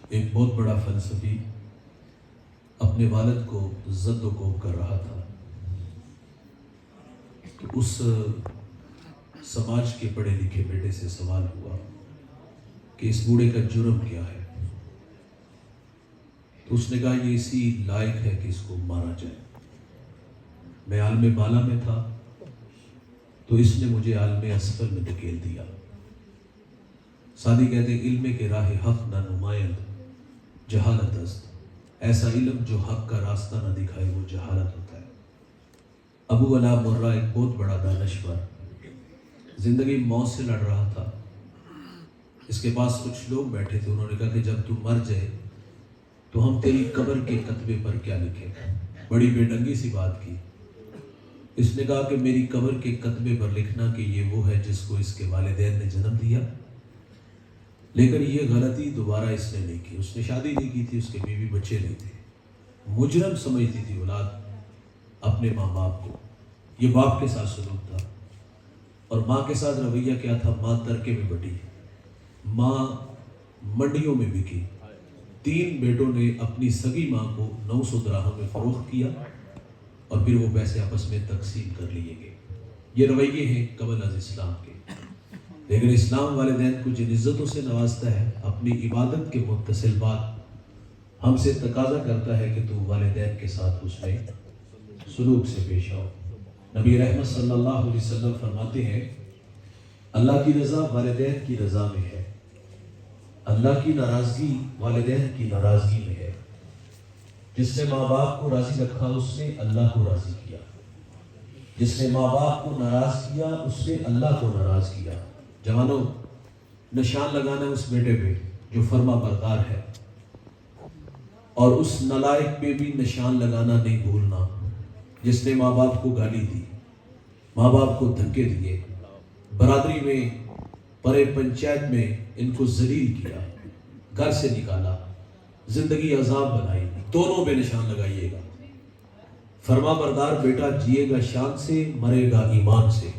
ایک بہت بڑا فلسفی اپنے والد کو زد و کوب کر رہا تھا کہ اس سماج کے پڑھے لکھے بیٹے سے سوال ہوا کہ اس بوڑھے کا جرم کیا ہے. تو اس نے کہا یہ اسی لائق ہے کہ اس کو مارا جائے. میں عالم بالا میں تھا تو اس نے مجھے عالم اسفل میں دھکیل دیا. سادی کہتے ہیں علم کے راہ حق نہ نمایند جہالت است. ایسا علم جو حق کا راستہ نہ دکھائے وہ جہالت ہوتا ہے. ابو علا مرہ ایک بہت بڑا دانشور زندگی موت سے لڑ رہا تھا. اس کے پاس کچھ لوگ بیٹھے تھے. انہوں نے کہا کہ جب تو مر جائے تو ہم تیری قبر کے کتبے پر کیا لکھیں. بڑی بے ڈنگی سی بات کی. اس نے کہا کہ میری قبر کے کتبے پر لکھنا کہ یہ وہ ہے جس کو اس کے والدین نے جنم دیا. لیکن یہ غلطی دوبارہ اس نے نہیں کی. اس نے شادی نہیں کی تھی, اس کے بیوی بچے نہیں تھے. مجرم سمجھتی تھی اولاد اپنے ماں باپ کو. یہ باپ کے ساتھ سلوک تھا. اور ماں کے ساتھ رویہ کیا تھا؟ ماں ترکے میں بٹی, ماں منڈیوں میں بکی. 3 بیٹوں نے اپنی سگی ماں کو 900 دراہم میں فروخت کیا اور پھر وہ پیسے آپس میں تقسیم کر لیے گئے. یہ رویے ہیں قبل از اسلام کے. لیکن اسلام والدین کو جن عزتوں سے نوازتا ہے, اپنی عبادت کے متصل بات ہم سے تقاضا کرتا ہے کہ تو والدین کے ساتھ حسن سلوک سے پیش آؤ. نبی رحمت صلی اللہ علیہ وسلم فرماتے ہیں اللہ کی رضا والدین کی رضا میں ہے, اللہ کی ناراضگی والدین کی ناراضگی میں ہے. جس نے ماں باپ کو راضی رکھا اس نے اللہ کو راضی کیا. جس نے ماں باپ کو ناراض کیا اس نے اللہ کو ناراض کیا. جوانوں, نشان لگانا اس بیٹے پہ جو فرما بردار ہے, اور اس نالائق پہ بھی نشان لگانا نہیں بھولنا جس نے ماں باپ کو گالی دی, ماں باپ کو دھکے دیے, برادری میں پرے پنچایت میں ان کو ذلیل کیا, گھر سے نکالا, زندگی عذاب بنائی. دونوں پہ نشان لگائیے گا. فرما بردار بیٹا جیے گا شان سے, مرے گا ایمان سے.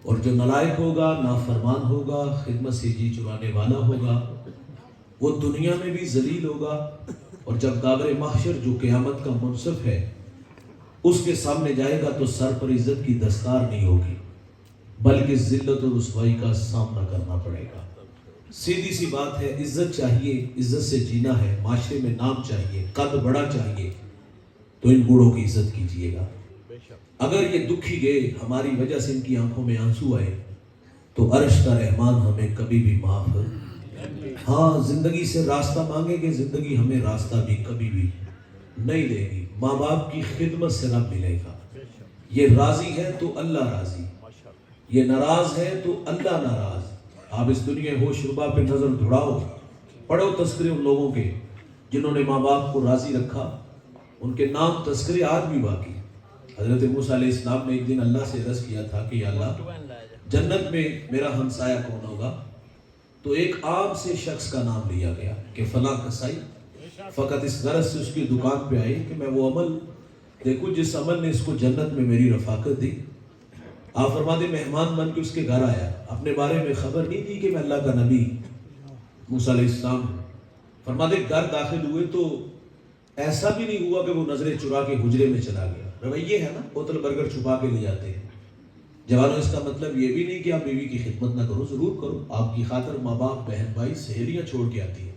اور جو نالائق ہوگا, نافرمان ہوگا, خدمت سے جی چرانے والا ہوگا, وہ دنیا میں بھی ذلیل ہوگا, اور جب داور محشر جو قیامت کا منصف ہے اس کے سامنے جائے گا تو سر پر عزت کی دستار نہیں ہوگی بلکہ ذلت اور رسوائی کا سامنا کرنا پڑے گا. سیدھی سی بات ہے, عزت چاہیے, عزت سے جینا ہے, معاشرے میں نام چاہیے, قد بڑا چاہیے, تو ان بوڑھوں کی عزت کیجیے گا. اگر یہ دکھی گئے, ہماری وجہ سے ان کی آنکھوں میں آنسو آئے, تو عرش کا رحمان ہمیں کبھی بھی معاف ہاں زندگی سے راستہ مانگیں گے, زندگی ہمیں راستہ بھی کبھی بھی نہیں دے گی. ماں باپ کی خدمت سے رب ملے گا. یہ راضی ہے تو اللہ راضی, یہ ناراض ہے تو اللہ ناراض. آپ اس دنیا ہوش ربا پہ نظر دھڑاؤ, پڑھو تذکرے ان لوگوں کے جنہوں نے ماں باپ کو راضی رکھا. ان کے نام تذکرے آج بھی باقی. حضرت موسیٰ علیہ السلام نے ایک دن اللہ سے عرض کیا تھا کہ یا اللہ جنت میں میرا ہمسایہ کون ہوگا؟ تو ایک عام سے شخص کا نام لیا گیا کہ فلاں کسائی. فقط اس غرض سے اس کی دکان پہ آئی کہ میں وہ عمل دیکھوں جس عمل نے اس کو جنت میں میری رفاقت دی. آپ فرماتے مہمان بن کے اس کے گھر آیا, اپنے بارے میں خبر نہیں تھی کہ میں اللہ کا نبی موسیٰ علیہ السلام ہوں. فرماتے گھر داخل ہوئے تو ایسا بھی نہیں ہوا کہ وہ نظریں چرا کے حجرے میں چلا گیا. رویے ہے نا, بوتل برگر چھپا کے لے جاتے ہیں. جوانوں, اس کا مطلب یہ بھی نہیں کہ آپ بیوی کی خدمت نہ کرو, ضرور کرو. آپ کی خاطر ماں باپ, بہن بھائی, سہیلیاں چھوڑ کے آتی ہیں,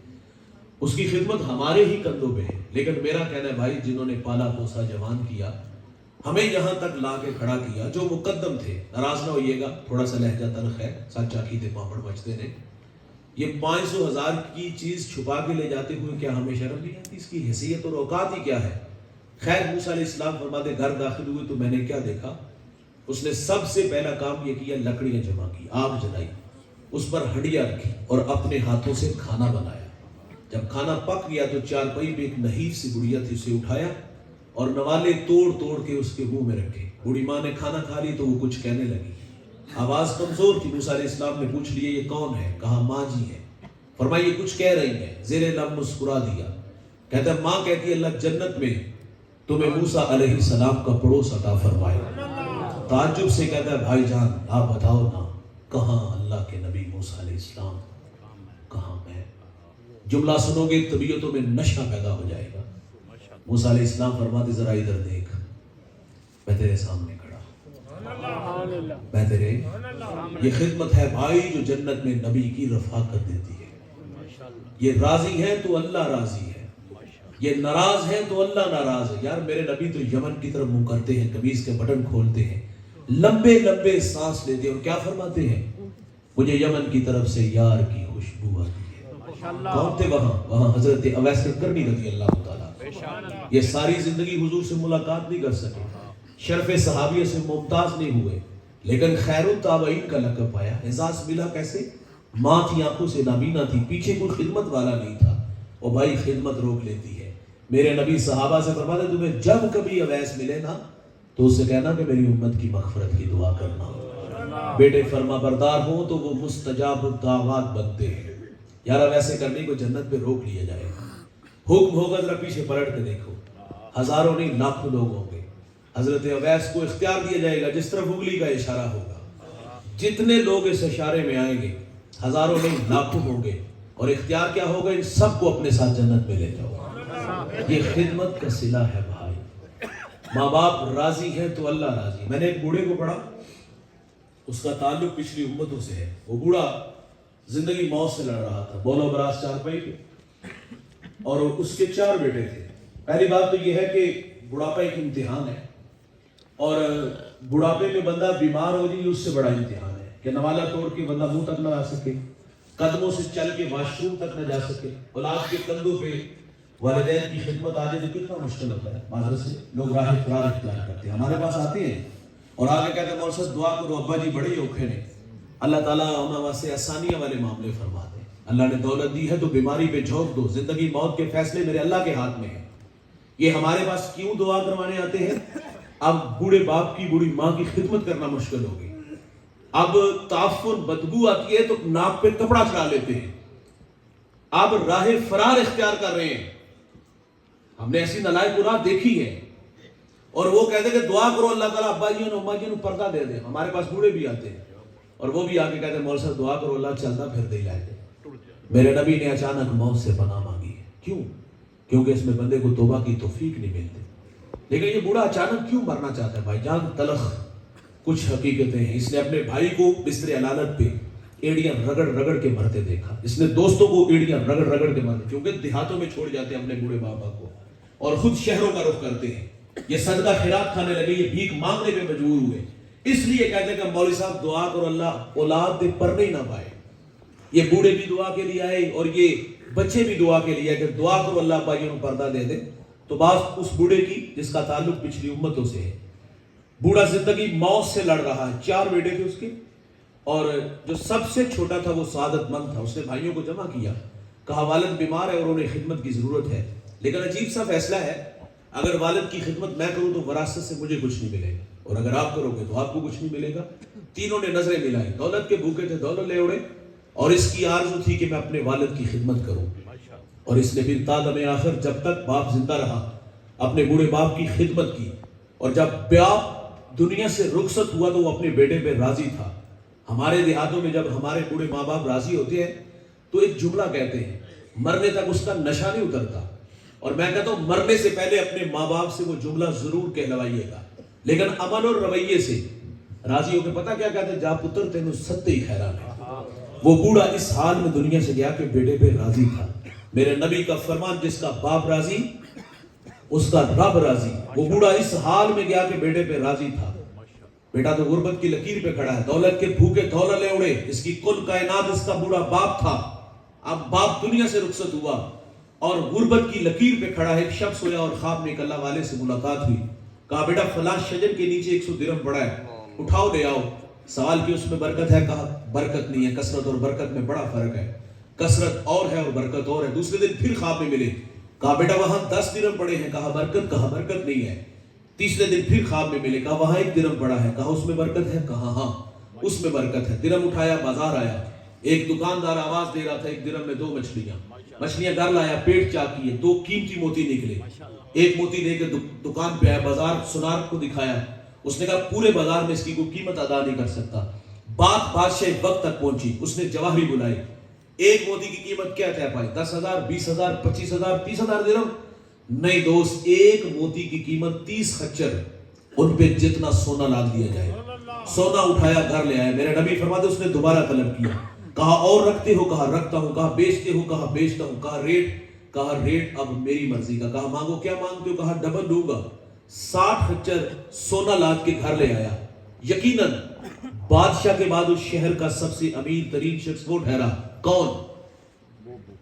اس کی خدمت ہمارے ہی کندھوں پہ ہے. لیکن میرا کہنا ہے بھائی, جنہوں نے پالا پوسا جوان کیا, ہمیں یہاں تک لا کے کھڑا کیا, جو مقدم تھے, ناراض نہ ہوئیے گا, تھوڑا سا لہجہ تلخ ہے, سچ عقیدے پاپڑ مچتے نے. یہ 500,000 کی چیز چھپا کے لے جاتے ہوئے کیا ہمیں شرم نہیں آتی؟ اس کی حیثیت اور اوقات ہی کیا ہے؟ خیر, موسیٰ علیہ السلام فرماتے گھر داخل ہوئے تو میں نے کیا دیکھا؟ اس نے سب سے پہلا کام یہ کیا, لکڑیاں جمع کی, آگ جلائی, اس پر ہڈیاں رکھی اور اپنے ہاتھوں سے کھانا بنایا. جب کھانا پک گیا تو چارپائی پہ ایک نحیف سی گڑیا تھی, اسے اٹھایا اور نوالے توڑ توڑ کے اس کے منہ میں رکھے. بوڑھی ماں نے کھانا کھا لی تو وہ کچھ کہنے لگی, آواز کمزور تھی. موسیٰ علیہ السلام نے پوچھ لیا یہ کون ہے؟ کہا ماں جی ہے. فرمایا یہ کچھ کہہ رہی ہے. زیر لب مسکرا دیا. کہتا ہے ماں کہتی ہے اللہ جنت میں تمہیں موسیٰ علیہ السلام کا پڑوس عطا فرمائے. تعجب سے کہتا ہے بھائی جان آپ بتاؤ نا, کہاں اللہ کے نبی موسیٰ علیہ السلام, کہاں میں؟ جملہ سنوگے طبیعتوں میں نشہ پیدا ہو جائے گا. موسیٰ علیہ السلام فرماتے ذرا ادھر دیکھ، میں تیرے سامنے کھڑا ہوں، میں تیرے. یہ خدمت ہے بھائی جو جنت میں نبی کی رفاقت دیتی ہے. یہ راضی ہے تو اللہ راضی ہے، یہ ناراض ہے تو اللہ ناراض ہے. یار میرے نبی تو یمن کی طرف منہ کرتے ہیں، قمیص کے بٹن کھولتے ہیں، لمبے لمبے سانس لیتے ہیں اور کیا فرماتے ہیں؟ مجھے یمن کی طرف سے یار کی خوشبو آتی ہے. کون تھے وہاں حضرت اویس کرنی رضی اللہ تعالیٰ. یہ ساری زندگی حضور سے ملاقات نہیں کر سکے، شرف صحابیہ سے ممتاز نہیں ہوئے، لیکن خیر التابعین کا لقب پایا. اعزاز ملا کیسے؟ ماں تھی، آنکھوں سے نابینا تھی، پیچھے کوئی خدمت والا نہیں تھا. اور بھائی خدمت روک لیتی ہے. میرے نبی صحابہ سے فرماتے تمہیں جب کبھی اویس ملے نا تو اس سے کہنا کہ میری امت کی مغفرت کی دعا کرنا. بیٹے فرما بردار ہوں تو وہ مستجاب الدعوات بنتے ہیں. یار ویسے کرنے کو جنت پہ روک لیا جائے گا. حکم ہوگا ذرا پیچھے پلٹ کے دیکھو، ہزاروں نہیں لاکھوں لوگ ہوں گے. حضرت اویس کو اختیار دیا جائے گا جس طرف انگلی کا اشارہ ہوگا. جتنے لوگ اس اشارے میں آئیں گے ہزاروں نہیں لاکھوں ہوں گے، اور اختیار کیا ہوگا؟ ان سب کو اپنے ساتھ جنت میں لے جاؤ. یہ خدمت کا صلہ ہے بھائی. ماں باپ راضی ہے تو اللہ راضی. میں نے ایک بوڑھے کو پڑھا، اس کا تعلق پچھلی امتوں سے ہے. وہ بوڑھا زندگی موت سے لڑ رہا تھا، بولو براس چارپائی پہ، اور اس کے 4 بیٹے تھے. پہلی بات تو یہ ہے کہ بڑھاپا ایک امتحان ہے، اور بڑھاپے میں بندہ بیمار ہو جائے اس سے بڑا امتحان ہے کہ نوالا توڑ کے بندہ منہ تک نہ آ سکے، قدموں سے چل کے واش روم تک نہ جا سکے، اولاد کے کندھوں پہ والدین کی خدمت آ جائے تو کتنا مشکل ہوتا ہے. معذرت سے لوگ راہ فرار اختیار کرتے ہیں، ہمارے پاس آتے ہیں اور آگے کہتے ہیں مولوی صاحب دعا کرو، ابا جی بڑے اوکھے نے. اللہ تعالیٰ انہوں واسطے آسانیاں والے معاملے فرماتے ہیں. اللہ نے دولت دی ہے تو بیماری پہ جھونک دو، زندگی موت کے فیصلے میرے اللہ کے ہاتھ میں ہیں. یہ ہمارے پاس کیوں دعا کروانے آتے ہیں؟ اب بوڑھے باپ کی بوڑھی ماں کی خدمت کرنا مشکل ہوگی. اب تعفن بدبو آتی ہے تو ناک پہ کپڑا چڑھا لیتے ہیں. اب راہ فرار اختیار کر رہے ہیں. ہم نے ایسی نالائق راہ دیکھی ہے، اور وہ کہتے ہیں کہ دعا کرو اللہ تعالیٰ ابا جی اور اما جی کو پردہ دے دے. ہمارے پاس بوڑھے بھی آتے ہیں اور وہ بھی آگے کہتے ہیں مولوی صاحب دعا کرو اللہ چلتا پھرتے ہی لائے دے. میرے نبی نے اچانک موت سے پناہ مانگی ہے. کیوں؟ کیونکہ اس میں بندے کو توبہ کی توفیق نہیں ملتی. لیکن یہ بوڑھا اچانک کیوں مرنا چاہتا ہے؟ بھائی جان تلخ کچھ حقیقتیں ہیں. اس نے اپنے بھائی کو بستر علالت پہ ایڑیاں رگڑ رگڑ کے مرتے دیکھا. اس نے دوستوں کو ایڑیاں رگڑ رگڑ کے مرتے، کیونکہ دیہاتوں میں چھوڑ جاتے ہیں اپنے بوڑھے بابا کو اور خود شہروں کا رخ کرتے ہیں. یہ صدقہ خیرات کھانے لگے، یہ بھیک مانگنے پہ مجبور ہوئے. اس لیے کہتے ہیں کہ مولوی صاحب دعا کرو اللہ اولاد دے پڑھنے ہی نہ پائے. یہ بوڑھے بھی دعا کے لیے آئے اور یہ بچے بھی دعا کے لیے آئے کہ دعا کرو اللہ بھائیوں کو پردہ دے دے. تو بات اس بوڑھے کی جس کا تعلق پچھلی امتوں سے ہے. بوڑھا زندگی موت سے لڑ رہا ہے. 4 بیٹے تھے اس کے، اور جو سب سے چھوٹا تھا وہ سعادت مند تھا. اس نے بھائیوں کو جمع کیا، کہا والد بیمار ہے اور انہیں خدمت کی ضرورت ہے، لیکن عجیب سا فیصلہ ہے، اگر والد کی خدمت میں کروں تو وراثت سے مجھے کچھ نہیں ملے گا، اور اگر آپ کرو گے تو آپ کو کچھ نہیں ملے گا. تینوں نے نظریں ملائی، دولت کے بھوکے تھے، دولت لے اڑے، اور اس کی آرزو تھی کہ میں اپنے والد کی خدمت کروں. اور اس نے پھر تا دم آخر جب تک باپ زندہ رہا اپنے بوڑھے باپ کی خدمت کی. اور جب باپ دنیا سے رخصت ہوا تو وہ اپنے بیٹے پہ راضی تھا. ہمارے دیہاتوں میں جب ہمارے بوڑھے ماں باپ راضی ہوتے ہیں تو ایک جملہ کہتے ہیں، مرنے تک اس کا نشہ نہیں اترتا. اور میں کہتا ہوں مرنے سے پہلے اپنے ماں باپ سے وہ جملہ ضرور کہلوائیے گا، لیکن عمل اور رویے سے راضی ہو کے پتہ کیا کہتے ہیں، جا پتر تینوں ستے ہی خیران ہے. وہ بوڑھا اس حال میں دنیا سے گیا کہ بیٹے پہ راضی تھا. میرے نبی کا فرمان، جس کا باپ راضی اس کا رب راضی. وہ بوڑھا اس حال میں گیا کہ بیٹے پہ راضی تھا. بیٹا تو غربت کی لکیر پہ کھڑا ہے، دولت کے بھوکے دولت لے اڑے، اس کی کل کائنات اس کا بوڑھا باپ تھا. اب باپ دنیا سے رخصت ہوا اور غربت کی لکیر پہ کھڑا ہے. ایک شخص سویا اور خواب میں ایک اللہ والے سے ملاقات ہوئی. کہا بیٹا فلاں شجر کے نیچے 100 درہم پڑا ہے، اٹھاؤ لے آؤ. سوال کی اس میں برکت ہے؟ کہا برکت نہیں ہے. کثرت اور برکت میں بڑا فرق ہے، کثرت اور ہے اور برکت اور ہے. دوسرے دن پھر خواب میں ملے. کہا بیٹا وہاں 10 درہم پڑے ہیں. کہا برکت نہیں ہے. تیسرے دن پھر خواب میں ملے. کہا وہاں 1 درہم پڑا ہے. کہا اس میں برکت ہے؟ کہا ہاں اس میں برکت ہے. درہم اٹھایا، بازار آیا. ایک دکاندار آواز دے رہا تھا 1 درہم میں 2 مچھلیاں گھر لایا، پیٹ چاک کیے، 2 قیمتی موتی نکلے. ایک موتی لے کے دکان پہ آیا، بازار سنار کو دکھایا. اس نے کہا پورے بازار میں اس کی کوئی قیمت ادا نہیں کر سکتا. بات بادشاہ وقت تک پہنچی. اس نے جواہری بلائی. ایک موتی کی قیمت کیا طے پائی؟ 10,000 20,000 25,000 30,000 درہم؟ نہیں دوست، ایک موتی کی قیمت 30 خچر، ان پہ جتنا سونا لاد دیا جائے۔ سونا اٹھایا گھر لے آیا، میرے نبی فرماتے اس نے دوبارہ طلب کیا، کہا اور رکھتے ہو؟ کہا رکھتا ہوں۔ کہا بیچتے ہو؟ کہا بیچتا ہوں۔ کہا ریٹ؟ کہا ریٹ اب میری مرضی کا۔ کہا مانگو، کیا مانگتے ہو؟ کہا ڈبل دوں گا۔ 60 خچر سونا لاد کے گھر لے آیا۔ یقیناً بادشاہ کے بعد اس شہر کا سب سے امیر ترین شخص وہ ٹھہرا۔ کون؟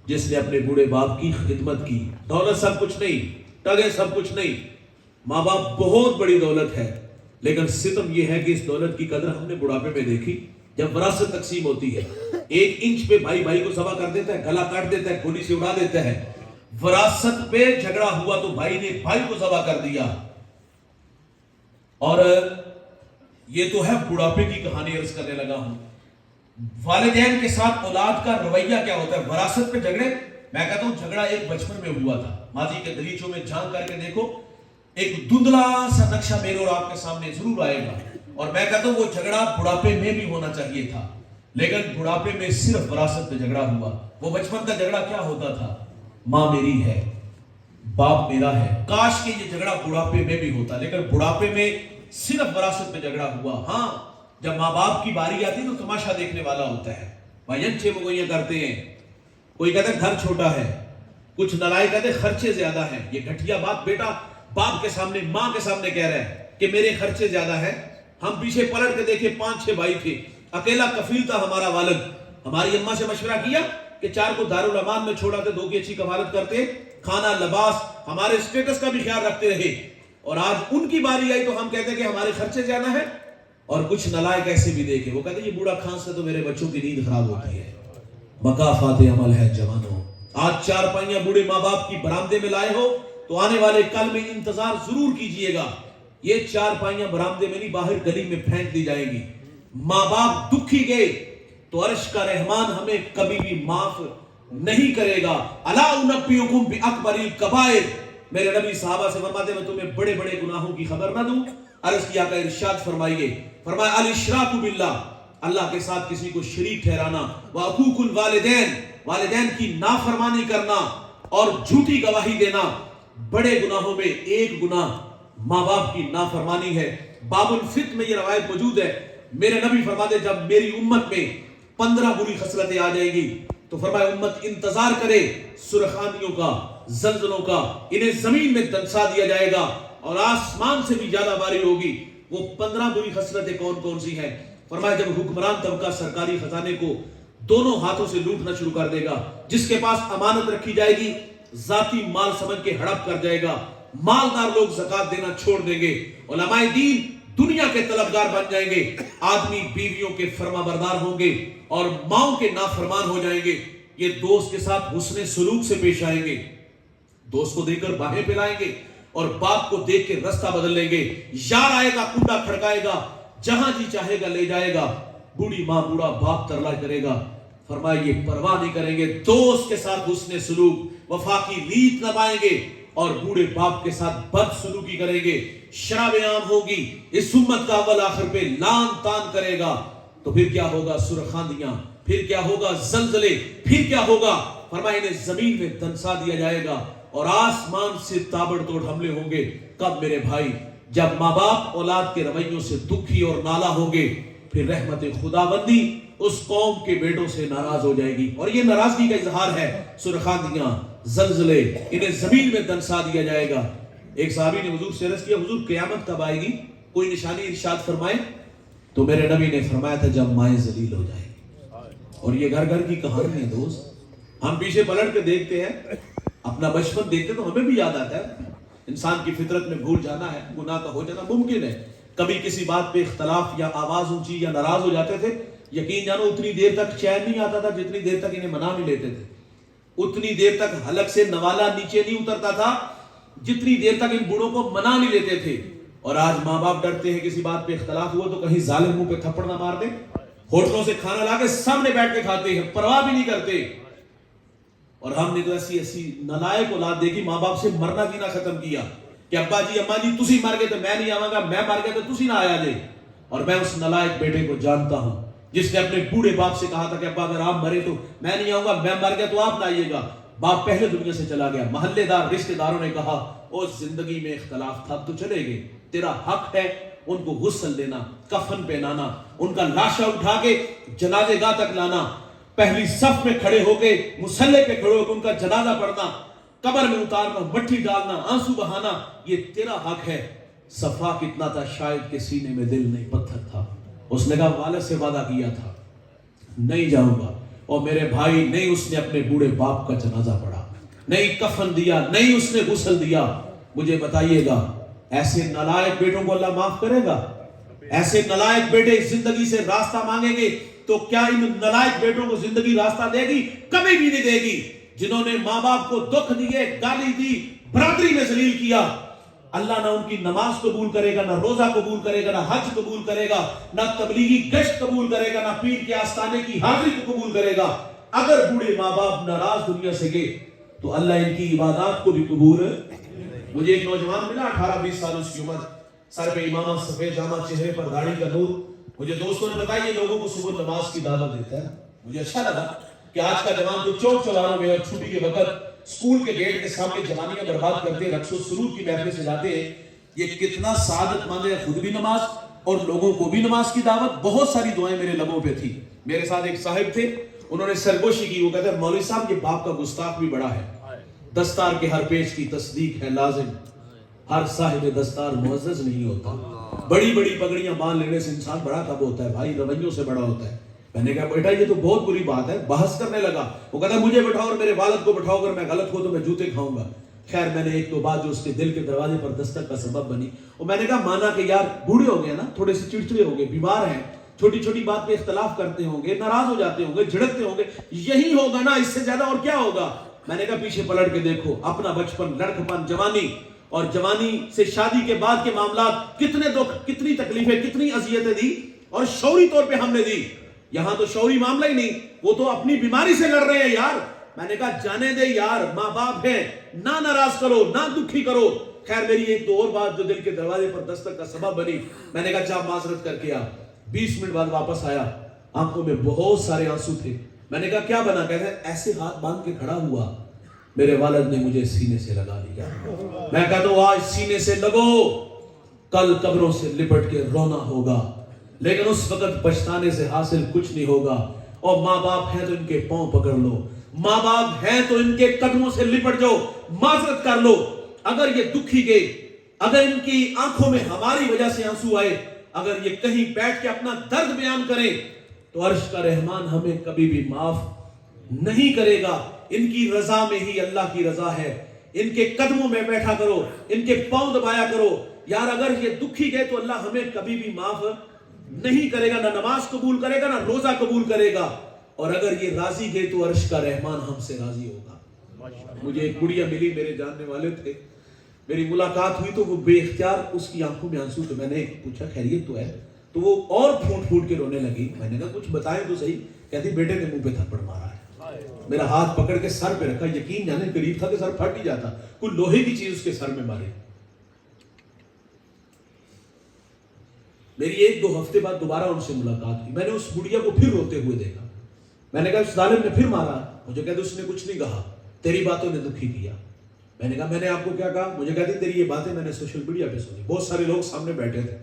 جس نے اپنے بوڑھے باپ کی خدمت کی۔ دولت سب کچھ نہیں، ٹگے سب کچھ نہیں، ماں باپ بہت بڑی دولت ہے، لیکن ستم یہ ہے کہ اس دولت کی قدر ہم نے بڑھاپے میں دیکھی جب وراثت تقسیم ہوتی ہے۔ 1 انچ پہ بھائی بھائی کو ذبح کر دیتا ہے، گلا کاٹ دیتا ہے، گولی سے اڑا دیتا ہے۔ وراثت پہ جھگڑا ہوا تو بھائی نے بھائی کو ذبح کر دیا۔ اور یہ تو ہے بڑھاپے کی کہانی عرض کرنے لگا ہوں۔ والدین کے ساتھ اولاد کا رویہ کیا ہوتا ہے؟ وراثت پہ جھگڑے، میں کہتا ہوں جھگڑا ایک بچپن میں ہوا تھا، ماضی کے دریچوں میں جھانک کر کے دیکھو، ایک دھندلا سا نقشہ میرے اور آپ کے سامنے ضرور آئے گا، اور میں کہتا ہوں وہ جھگڑا بڑھاپے میں بھی ہونا چاہیے تھا، لیکن بڑھاپے میں صرف وراثت پہ جھگڑا ہوا۔ وہ بچپن کا جھگڑا کیا ہوتا تھا؟ ماں میری ہے، باپ میرا ہے۔ کاش کہ یہ جھگڑا بڑھاپے میں بھی ہوتا، لیکن بڑھاپے میں صرف وراثت پہ جھگڑا ہوا۔ ہاں جب ماں باپ کی باری آتی تو تماشا دیکھنے والا ہوتا ہے، بھائین چھ مگویاں کرتے ہیں، کوئی کہتا ہے گھر چھوٹا ہے، کچھ نلائق کہتے ہیں خرچے زیادہ ہیں۔ یہ گھٹیا بات بیٹا باپ کے سامنے، ماں کے سامنے کہہ رہا ہے کہ میرے خرچے زیادہ ہیں۔ ہم پیچھے پلٹ کے دیکھیں 5-6 بھائی تھے، اکیلا کفیل تھا ہمارا والد۔ ہماری اماں سے مشورہ کیا کہ 4 کو دارالامان میں چھوڑا تھے، 2 کی اچھی کفالت کرتے، کھانا لباس ہمارے اسٹیٹس کا بھی خیال رکھتے رہے، اور آج ان کی باری آئی تو ہم کہتے ہیں کہ ہمارے خرچے زیادہ ہیں۔ اور کچھ نلائق ایسے بھی دیکھے، وہ کہتے ہیں یہ بوڑھا کھان سے تو میرے بچوں کی نیند خراب ہوتی ہے۔ مکافات عمل ہے جوانوں، آج 4 پائیاں بوڑھے ماں باپ کی برآمدے میں لائے ہو تو آنے والے کل میں انتظار ضرور کیجئے گا، یہ 4 پائیاں برآمدے میں نہیں باہر گلی میں پھینک دی جائیں گی۔ ماں باپ دکھی گئے تو عرش کا رحمان ہمیں کبھی بھی معاف نہیں کرے گا۔ الا انبئکم باکبر الکبائر، میرے نبی صحابہ سے فرماتے میں تمہیں بڑے بڑے گناہوں کی خبر نہ دوں؟ عرض کیا کہ ارشاد فرمائیے، فرمایا الاشراک باللہ، اللہ کے ساتھ کسی کو شریک ٹھہرانا، وعقوق الوالدین، والدین کی نافرمانی کرنا اور جھوٹی گواہی دینا، بڑے گناہوں میں ایک گناہ ماں باپ کی نافرمانی ہے۔ باب الفت میں یہ روایت موجود ہے، میرے نبی فرماتے جب میری امت میں 15 بری خصلتیں آ جائیں گی تو فرمایا امت انتظار کرے سرخاندیوں کا، زلزلوں کا، انہیں زمین میں دنسا دیا جائے گا اور آسمان سے بھی زیادہ باری ہوگی۔ وہ 15 بری خصلتیں کون کون سی ہیں؟ فرمایا جب حکمران طبقہ سرکاری خزانے کو دونوں ہاتھوں سے لوٹنا شروع کر دے گا، جس کے پاس امانت رکھی جائے گی ذاتی مال سمجھ کے ہڑپ کر جائے گا، مالدار لوگ زکات دینا چھوڑ دیں گے، علماء دین دنیا کے طلبگار بن جائیں گے، آدمی بیویوں کے فرما بردار ہوں گے اور ماؤں کے نافرمان ہو جائیں گے۔ یہ دوست کے ساتھ حسن سلوک سے پیش آئیں گے، دوست کو دیکھ کر باہیں پھیلائیں گے اور باپ کو دیکھ کے رستہ بدل لیں گے۔ یار آئے گا کنڈا کھڑکائے گا، جہاں جی چاہے گا لے جائے گا، بوڑھی ماں بوڑھا باپ ترلا کرے گا۔ فرمایا یہ پرواہ نہیں کریں گے، دوست کے ساتھ حسن سلوک، وفا کی لیت نبھائیں گے اور بوڑھے باپ کے ساتھ بد سلوکی کریں گے۔ شرابیں عام ہوگی، اس امت کا اول آخر پہ لان تان کرے گا، تو پھر کیا ہوگا؟ سرخاندیاں، پھر کیا ہوگا؟ زلزلے، پھر کیا ہوگا؟ فرمایا انہیں زمین میں دنسا دیا جائے گا اور آسمان سے تابڑ توڑ حملے ہوں گے۔ کب میرے بھائی؟ جب ماں باپ اولاد کے رویوں سے دکھی اور نالا ہوں گے، پھر رحمت خداوندی اس قوم کے بیٹوں سے ناراض ہو جائے گی، اور یہ ناراضگی کا اظہار ہے سرخاندیاں، زلزلے، انہیں زمین میں دنسا دیا جائے گا۔ ایک صحابی نے حضور سے عرض کیا حضور قیامت کب آئے گی؟ کوئی نشانی ارشاد فرمائے؟ تو میرے نبی نے فرمایا تھا جب مائیں ذلیل ہو جائے گی۔ اور یہ گھر گھر کی کہانی ہے دوست، ہم پیچھے پلٹ کے دیکھتے ہیں، اپنا بچپن دیکھتے تو ہمیں بھی یاد آتا ہے، انسان کی فطرت میں بھول جانا ہے، گناہ کا ہو جانا ممکن ہے، کبھی کسی بات پہ اختلاف یا آواز اونچی یا ناراض ہو جاتے تھے، یقین جانو اتنی دیر تک چین نہیں آتا تھا جتنی دیر تک انہیں منا نہیں لیتے تھے، اتنی دیر تک حلق سے نوالا نیچے نہیں اترتا تھا جتنی دیر تک ان بوڑھوں کو منا نہیں لیتے تھے۔ اور آج ماں باپ ڈرتے ہیں کسی بات پہ اختلاف ہوا تو کہیں ظالم منہ پہ تھپڑ نہ مار دے، ہوٹلوں سے کھانا لا کے سامنے بیٹھ کے کھاتے ہیں، پرواہ بھی نہیں کرتے۔ اور ہم نے تو ایسی نالائق اولاد دیکھی، ماں باپ سے مرنا جینا ختم کیا کہ ابا جی اماں جی تسی مر گئے تو میں نہیں آواں گا، میں مر گیا تو تسی نہ آیا جے۔ اور میں اس نالائق بیٹے کو جانتا ہوں، جس نے اپنے بوڑھے باپ سے کہا تھا کہ ابا اگر آپ مرے تو میں نہیں آؤں گا، میں مر گیا تو آپ نہ آئیے گا، باپ پہلے دنیا سے چلا گیا، محلے دار رشتہ داروں نے کہا او زندگی میں اختلاف تھا تو چلے گئے، تیرا حق ہے ان کو غسل دینا، کفن پہنانا، ان کا لاشا اٹھا کے جنازے گاہ تک لانا، پہلی صف میں کھڑے ہو کے مصلی پہ کھڑے ہو کے ان کا جنازہ پڑھنا، قبر میں اتارنا، مٹی ڈالنا، آنسو بہانا، یہ تیرا حق ہے۔ صفا کتنا تھا، شاید کے سینے میں دل نہیں پتھر تھا، اس نے کہا والد سے وعدہ کیا تھا نہیں جاؤں گا، اور میرے بھائی نہیں اس نے اپنے بوڑھے باپ کا جنازہ پڑھا، نہیں کفن دیا، نہیں اس نے غسل دیا۔ مجھے بتائیے گا ایسے نالائق بیٹوں کو اللہ معاف کرے گا؟ ایسے نالائق بیٹے زندگی سے راستہ مانگیں گے تو کیا ان نالائق بیٹوں کو زندگی راستہ دے گی؟ کبھی بھی نہیں دے گی۔ جنہوں نے ماں باپ کو دکھ دیے، گالی دی، برادری میں ذلیل کیا، اللہ نہ ان کی نماز قبول کرے گا، نہ روزہ قبول کرے گا، نہ حج قبول کرے گا، نہ تبلیغی گشت قبول کرے گا، نہ پیر کے آستانے کی حاضری کو قبول کرے گا۔ اگر بوڑھے ماں باپ ناراض دنیا سے گئے تو اللہ ان کی عبادات کو بھی قبول ہے۔ مجھے ایک نوجوان ملا 18-20 سال اس کی عمر، سر پہ امامہ، سفید جامہ، چہرے پر داڑھی کا نور۔ مجھے دوستوں نے بتایا یہ لوگوں کو صبح نماز کی دعوت دیتا ہے۔ مجھے اچھا لگا کہ آج کا جوان تو چوک چوراہوں میں اور چھٹی کے وقت اسکول کے گیٹ کے سامنے جوانیاں برباد کرتے ہیں، رقص و سرور کی محفلیں سجاتے ہیں۔ یہ کتنا سعادت مند ہے، خود بھی نماز اور لوگوں کو بھی نماز کی دعوت۔ بہت ساری دعائیں میرے لبوں پہ تھی۔ میرے ساتھ ایک صاحب تھے، انہوں نے سرگوشی کی، وہ کہتے ہیں مولوی صاحب یہ باپ کا گستاخ بھی بڑا ہے، دستار کے ہر پیش کی تصدیق ہے لازم، ہر صاحب دستار معزز نہیں ہوتا۔ بڑی بڑی پگڑیاں باندھ لینے سے انسان بڑا کب ہوتا ہے بھائی؟ رویوں سے بڑا ہوتا ہے۔ میں نے کہا بیٹا یہ تو بہت بری بات ہے، بحث کرنے لگا۔ وہ کہتا ہے مجھے بٹھاؤ اور میرے والد کو بٹھاؤ، اگر میں غلط ہوں تو میں جوتے کھاؤں گا۔ خیر میں نے ایک دو بات جو اس کے دل کے دروازے پر دستک کا سبب بنی، اور میں نے کہا مانا کہ یار بوڑھے ہو گئے نا، تھوڑے سے چڑچڑے ہو گئے، بیمار ہیں، چھوٹی چھوٹی بات پہ اختلاف کرتے ہوں گے، ناراض ہو جاتے ہوں گے، جھڑکتے ہوں گے، یہی ہوگا نا، اس سے زیادہ اور کیا ہوگا؟ میں نے کہا پیچھے پلٹ کے دیکھو، اپنا بچپن، لڑکپن، جوانی اور جوانی سے شادی کے بعد کے معاملات، کتنے دکھ، کتنی تکلیفیں، کتنی اذیتیں دی اور شعوری طور پہ ہم نے دی۔ یہاں تو شعوری معاملہ ہی نہیں، وہ تو اپنی بیماری سے لڑ رہے ہیں یار۔ میں نے کہا جانے دے یار، ماں باپ ہیں، نہ ناراض کرو، نہ دکھی کرو۔ خیر میری ایک دو اور بات جو دل کے دروازے پر دستک کا سبب بنی، میں نے کہا جا معذرت کر کے آ۔ 20 منٹ بعد واپس آیا، آنکھوں میں بہت سارے آنسو تھے۔ میں نے کہا کیا بنا؟ کہتے ہیں ایسے ہاتھ باندھ کے کھڑا ہوا، میرے والد نے مجھے سینے سے لگا لیا۔ میں کہتا ہوں آج سینے سے لگو، کل قبروں سے لپٹ کے رونا ہوگا، لیکن اس وقت پچھتانے سے حاصل کچھ نہیں ہوگا۔ اور ماں باپ ہیں تو ان کے پاؤں پکڑ لو، ماں باپ ہیں تو ان کے قدموں سے لپٹ جاؤ، معذرت کر لو۔ اگر یہ دکھی گئے، اگر ان کی آنکھوں میں ہماری وجہ سے آنسو آئے، اگر یہ کہیں بیٹھ کے اپنا درد بیان کریں تو عرش کا رحمان ہمیں کبھی بھی معاف نہیں کرے گا۔ ان کی رضا میں ہی اللہ کی رضا ہے۔ ان کے قدموں میں بیٹھا کرو، ان کے پاؤں دبایا کرو یار۔ اگر یہ دکھی گئے تو اللہ ہمیں کبھی بھی معاف نہیں کرے گا، نہ نماز قبول کرے گا، نہ روزہ قبول کرے گا۔ اور اگر یہ راضی گئے تو عرش کا رحمان ہم سے راضی ہوگا۔ مجھے ایک گڑیا ملی، میرے جاننے والے تھے، میری ملاقات ہوئی تو وہ بے اختیار اس کی آنکھوں میں آنسو تھے۔ میں نے پوچھا خیریت تو ہے؟ تو وہ اور پھوٹ پھوٹ کے رونے لگی۔ میں نے کہا کچھ بتائیں تو صحیح۔ کہتی بیٹے نے منہ پہ تھپڑ مارا ہے۔ میرا ہاتھ پکڑ کے سر پہ رکھا، یقین جانے قریب تھا کہ سر پھٹ ہی جاتا، کوئی لوہے کی چیز اس کے سر میں ماری۔ میری 1-2 ہفتے بعد دوبارہ ان سے ملاقات ہوئی، میں نے اس بڑھیا کو پھر روتے ہوئے دیکھا۔ میں نے کہا اس ظالم نے پھر مارا؟ مجھے کہتے اس نے کچھ نہیں کہا، تیری باتوں نے دکھی کیا۔ میں نے کہا میں نے آپ کو کیا کہا؟ مجھے کہتی تیری یہ باتیں میں نے سوشل میڈیا پہ سنی، بہت سارے لوگ سامنے بیٹھے تھے،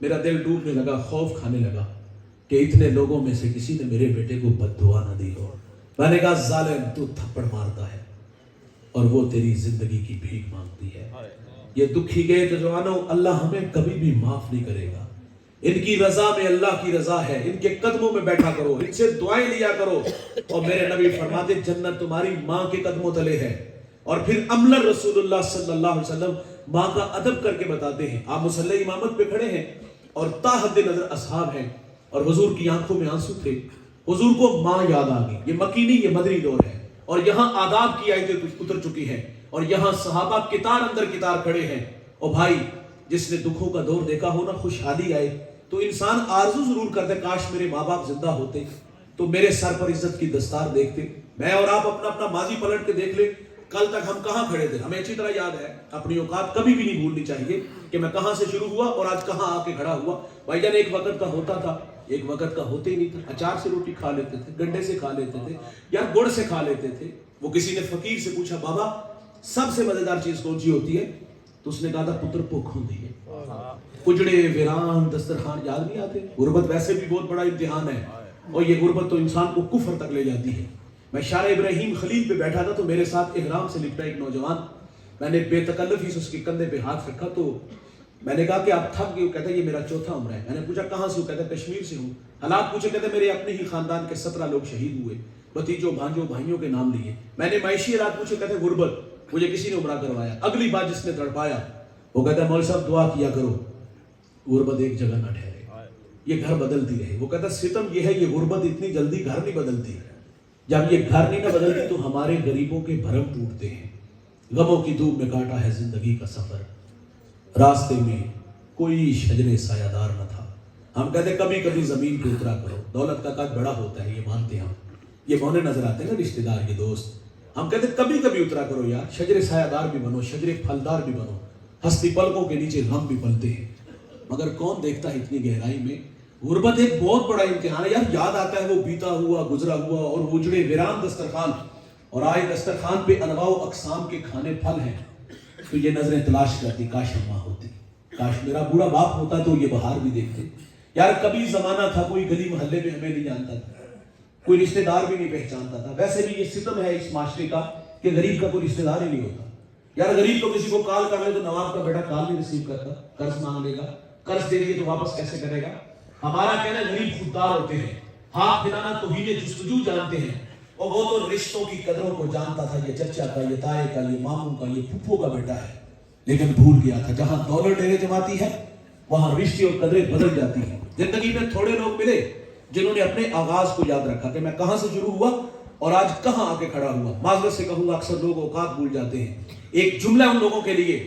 میرا دل ڈوبنے لگا، خوف کھانے لگا کہ اتنے لوگوں میں سے کسی نے میرے بیٹے کو بد دعا نہ دی ہو۔ میں نے کہا ظالم تو تھپڑ مارتا ہے اور وہ تیری زندگی کی بھیک مانگتی ہے۔ یہ دکھی گئے تو جوانوں اللہ ہمیں کبھی بھی معاف نہیں کرے گا۔ ان کی رضا میں اللہ کی رضا ہے، ان کے قدموں میں بیٹھا کرو، ان سے دعائیں لیا کرو۔ اور میرے نبی فرماتے جنت تمہاری ماں کے قدموں تلے ہے۔ اور پھر عمل رسول اللہ صلی اللہ علیہ وسلم ماں کا ادب کر کے بتاتے ہیں۔ آپ مصلی امامت پہ کھڑے ہیں اور تا حد نظر اصحاب ہیں اور حضور کی آنکھوں میں آنسو تھے، حضور کو ماں یاد آ گئی۔ یہ مکی نہیں، یہ مدنی دور ہے، اور یہاں آداب کی آیتیں اتر چکی ہیں، اور یہاں صحابہ کتار اندر کتار کھڑے ہیں۔ اور بھائی جس نے دکھوں کا دور دیکھا ہو نا، خوشحالی آئے تو انسان آرزو ضرور کرتے کاش میرے ماں باپ زندہ ہوتے تو میرے سر پر عزت کی دستار دیکھتے۔ میں اور آپ اپنا اپنا ماضی پلٹ کے دیکھ لیں، کل تک ہم کہاں کھڑے تھے، ہمیں اچھی طرح یاد ہے۔ اپنی اوقات کبھی بھی نہیں بھولنی چاہیے کہ میں کہاں سے شروع ہوا اور آج کہاں آ کے کھڑا ہوا۔ بھائی جان ایک وقت کا ہوتا تھا ایک وقت کا ہوتے ہی نہیں تھا. اچار سے روٹی کھا لیتے تھے, گنڈے سے کھا لیتے تھے, یا گڑ سے کھا لیتے تھے. وہ کسی نے فقیر سے پوچھا بابا سب سے مزیدار چیز کون سی ہوتی ہے؟ تو اس نے کہا تھا پتر بھوکھوں دی ہے. اجڑے ویران دسترخوان یاد نہیں آتے؟ غربت ویسے بھی بہت بڑا امتحان ہے, اور یہ غربت تو انسان کو کفر تک لے جاتی ہے. میں شارع ابراہیم خلیل پہ بیٹھا تھا تو میرے ساتھ احرام سے لپٹا ایک نوجوان, میں نے بے تکلفی سے اس کے کندھے پہ ہاتھ رکھا تو میں نے کہا کہ آپ تھک گئے؟ وہ کہتا ہے یہ میرا چوتھا عمرہ ہے. میں نے پوچھا کہاں سے؟ وہ کہتا ہے کشمیر سے ہوں. حالات پوچھے, کہتے میرے اپنے ہی خاندان کے 17 لوگ شہید ہوئے, بھتیجوں بھانجوں بھائیوں کے نام لیے. میں نے معاشی حالات پوچھے, کہتے غربت, مجھے کسی نے عمرہ کروایا. اگلی بات جس نے تڑپایا وہ کہتا ہے مولوی صاحب دعا کیا کرو غربت ایک جگہ نہ ٹھہرے, یہ گھر بدلتی رہے. وہ کہتا ستم یہ ہے, یہ غربت اتنی جلدی گھر نہیں بدلتی. جب یہ گھر نہیں نہ بدلتی تو ہمارے غریبوں کے بھرم ٹوٹتے ہیں. غموں کی دھوپ میں کاٹا ہے زندگی کا سفر, راستے میں کوئی شجر سایہ دار نہ تھا. ہم کہتے کبھی کبھی زمین پہ اترا کرو. دولت کا قد بڑا ہوتا ہے, یہ مانتے ہیں ہم, یہ مونے نظر آتے ہیں نا رشتہ دار, یہ دوست. ہم کہتے کبھی کبھی اترا کرو یار, شجر سایہ دار بھی بنو, شجر پھلدار بھی بنو. ہستی پلکوں کے نیچے غم بھی پلتے ہیں, مگر کون دیکھتا ہے اتنی گہرائی میں. غربت ایک بہت بڑا امتحان ہے یار. یاد آتا ہے وہ بیتا ہوا گزرا ہوا اور اجڑے ویران دسترخوان, اور آئے دسترخوان پہ انواع و اقسام کے کھانے پھل ہیں. تو یہ نظریں تلاش کرتی کاش اماں ہوتی, کاش میرا بوڑھا باپ ہوتا تو یہ بہار بھی دیکھتے. یار کبھی زمانہ تھا کوئی گلی محلے میں ہمیں نہیں جانتا تھا, کوئی رشتہ دار بھی نہیں پہچانتا تھا. ویسے بھی یہ ستم ہے اس معاشرے کا کہ غریب کا کوئی رشتہ دار ہی نہیں ہوتا. یار غریب تو کسی کو کال کر لے تو نواب کا بیٹا کال نہیں ریسیو کرتا, قرض مانگ لے گا, قرض دے دیے تو واپس کیسے کرے گا. ہمارا کہنا غریب خوددار ہوتے ہیں, ہاتھ پھیلانا توہین جستجو جانتے ہیں, اور وہ تو رشتوں کی قدروں کو جانتا تھا. یہ چچا کا, یہ تائے کا, یہ ماموں کا, یہ پھپھو کا بیٹا ہے, لیکن بھول گیا تھا جہاں دولت ڈیرے جماتی ہے وہاں رشتے اور قدریں بدل جاتی ہیں. زندگی میں تھوڑے لوگ ملے جنہوں نے اپنے آغاز کو یاد رکھا کہ میں کہاں سے شروع ہوا اور آج کہاں آ کے کھڑا ہوا. معذرت سے کہوں گا اکثر لوگ اوقات بھول جاتے ہیں. ایک جملہ ان لوگوں کے لیے,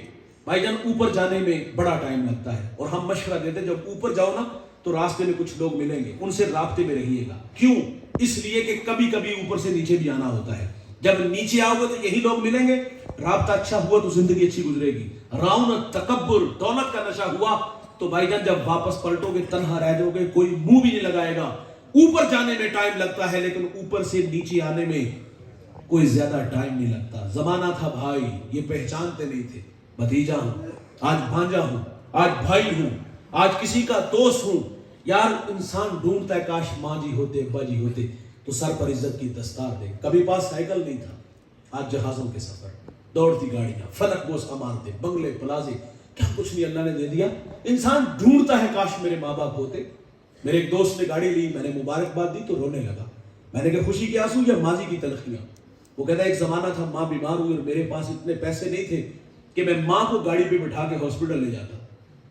بھائی جان اوپر جانے میں بڑا ٹائم لگتا ہے, اور ہم مشورہ دیتے ہیں جب اوپر جاؤ نا تو راستے میں کچھ لوگ ملیں گے, ان سے رابطے میں رہیے گا. کیوں؟ اس لیے کہ کبھی کبھی اوپر سے نیچے بھی آنا ہوتا ہے. جب نیچے آؤ گے تو یہی لوگ ملیں گے, رابطہ اچھا ہوا تو زندگی اچھی گزرے گی. راؤن تکبر دولت کا نشہ ہوا تو بھائی جان جب واپس پلٹو گے تنہا رہ جاؤ گے, کوئی منہ بھی نہیں لگائے گا. اوپر جانے میں ٹائم لگتا ہے لیکن اوپر سے نیچے آنے میں کوئی زیادہ ٹائم نہیں لگتا. زمانہ تھا بھائی, یہ پہچانتے نہیں تھے. بھتیجا ہوں, آج بھانجا ہوں, آج بھائی ہوں, آج کسی کا دوست ہوں. یار انسان ڈھونڈتا ہے کاش ماں جی ہوتے, ابا جی ہوتے تو سر پر عزت کی دستار دے. کبھی پاس سائیکل نہیں تھا, آج جہازوں کے سفر, دوڑتی گاڑیاں, فلک بوس عمارتیں, بنگلے, پلازے, کیا کچھ نہیں اللہ نے دے دیا. انسان ڈھونڈتا ہے کاش میرے ماں باپ ہوتے. میرے ایک دوست نے گاڑی لی, میں نے مبارکباد دی تو رونے لگا. میں نے کہا خوشی کے آنسو یا ماضی کی تلخیاں؟ وہ کہتا ہے ایک زمانہ تھا ماں بیمار ہوئی اور میرے پاس اتنے پیسے نہیں تھے کہ میں ماں کو گاڑی پہ بٹھا کے ہاسپٹل لے جاتا.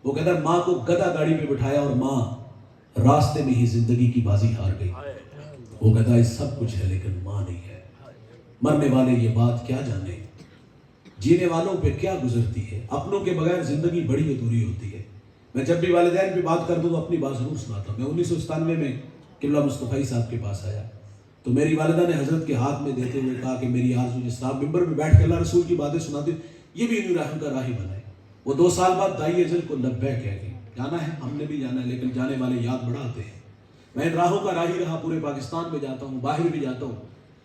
وہ کہتا ہے ماں کو گدھا گاڑی پہ بٹھایا اور ماں راستے میں ہی زندگی کی بازی ہار گئی. وہ کہتا ہے سب کچھ ہے لیکن ماں نہیں ہے. مرنے والے یہ بات کیا جانے, جینے والوں پہ کیا گزرتی ہے. اپنوں کے بغیر زندگی بڑی ادھوری ہوتی ہے. میں جب بھی والدین پہ بات کر دوں تو اپنی بات ضرور سناتا ہوں. میں 1997 میں قبلہ مصطفی صاحب کے پاس آیا تو میری والدہ نے حضرت کے ہاتھ میں دیتے ہوئے کہا کہ میری آرزو جس طرح ممبر میں بیٹھ کے اللہ رسول کی باتیں سناتے یہ بھی انہیں رحم کا راہی بنائے. وہ 2 سال بعد دائی اجل کو لبیک کہہ گئی. جانا ہے, ہم نے بھی جانا ہے, لیکن جانے والے یاد بڑا آتے ہیں. میں ان راہوں کا راہی رہا, پورے پاکستان میں جاتا ہوں, باہر بھی جاتا ہوں,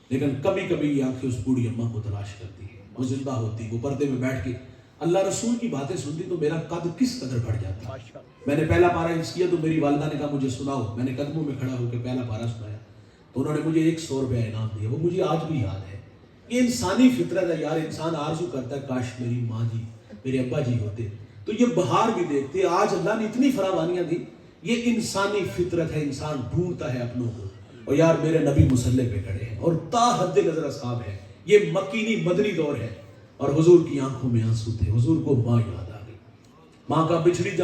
لیکن کبھی کبھی یہ آنکھیں اس بوڑھی اماں کو تلاش کرتی ہے. وہ زندہ ہوتی, وہ پردے میں بیٹھ کے اللہ رسول کی باتیں سنتی تو میرا قد کس قدر بڑھ جاتا. میں نے پہلا پارہ حفظ کیا تو میری والدہ نے کہا مجھے سناؤ. میں نے قدموں میں کھڑا ہو کے پہلا پارہ سنایا تو انہوں نے مجھے 100 روپیہ انعام دیا. وہ مجھے آج بھی یاد ہے. یہ انسانی فطرت ہے یار. انسان آرزو کرتا ہے کاش میری ماں جی, میرے ابا جی ہوتے تو یہ بہار بھی دیکھتے. آج اللہ نے اتنی فراوانیاں دی. یہ انسانی فطرت ہے, انسان ڈھونڈتا ہے اپنوں کو. اور یار میرے نبی مسلح پہ کھڑے ہیں اور تا حد نظر اصحاب ہے. یہ مکینی مدنی دور ہے اور حضور کی آنکھوں میں آنسو تھے. حضور کو ماں یاد آ گئی. ماں کا بچھڑی جب